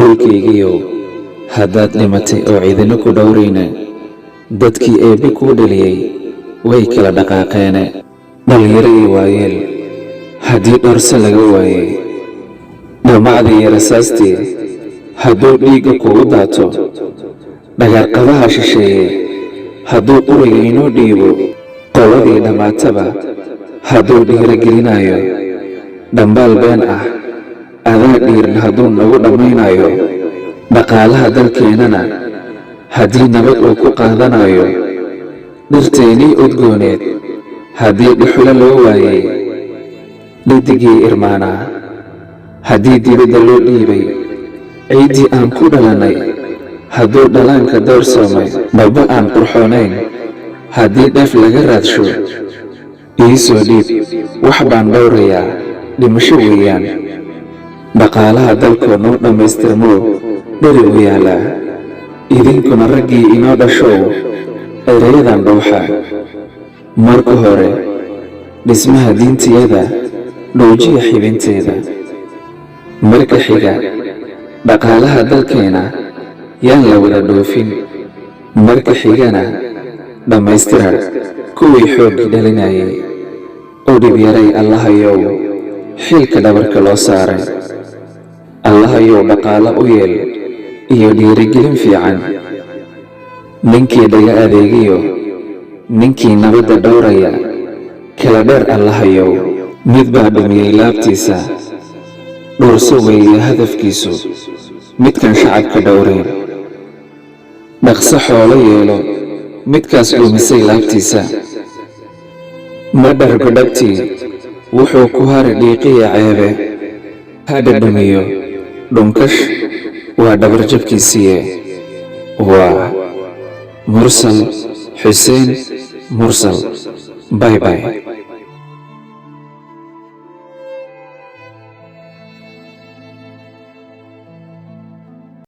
dhulkaygiiow haddaad dhimatay oo cidina ku dhowrayna dadkii eebbe kuu dhaliyey way kala dhaqaaqeene dhallinyaro iyo waayeel haddii dhorse laga waayey dhamacdii iyo rasaastii hadduu dhiigga kugu daato dhagaarqabaha shisheeye hadduu quriga inoo dhiibo qoladii dhammaataba hadduu dhiiragelinayo dhambaal been ah adaa dhiiran hadduu nagu dhammaynayo dhaqaalaha dalkeennana haddii nabad uu ku qaadanayo dhirteennii udgooneed haddii dhuxulo loo waayey dhidigii irmaanaa haddii dibadda loo dhiibay ciiddii aan ku dhalannay hadduu dhallaanka doorsoomay dhaba aan qurxoonayn haddii dheef laga raadsho ii soo dhiib wax baan dhowrayaa dhimasho weeyaan dhaqaalaha dalkoonnuu dhammaystirmoo dheri u yaallaa idinkuna raggii inoo dhashow erayadan dhowxa marka hore dhismaha diintiyada dhowjiya xibinteeda marka xiga dhaqaalaha dalkeena yaan la wada dhoofin marka xigana dhammaystira kuwii xooggii dhalinayay u dhib yaray allahayow xilka dhabarka loo saaray allahayow dhaqaalo u yeel iyo dhiirigelin fiican ninkii dhaga adeegiyo ninkii nabadda dhowraya kala dheer allahayow mid baa dhumiyey laabtiisa dhurso weeye hadafkiisu midkan shacabka dhowreen dhaqso xoolo yeelo midkaas dhumisay laabtiisa ma dhargo dhabtii wuxuu ku hari dhiiqiya ceebe hadha dhumiyo dhunkash waa dhabarjabkiisiiye waa mursal xuseen mursal. Bye bye.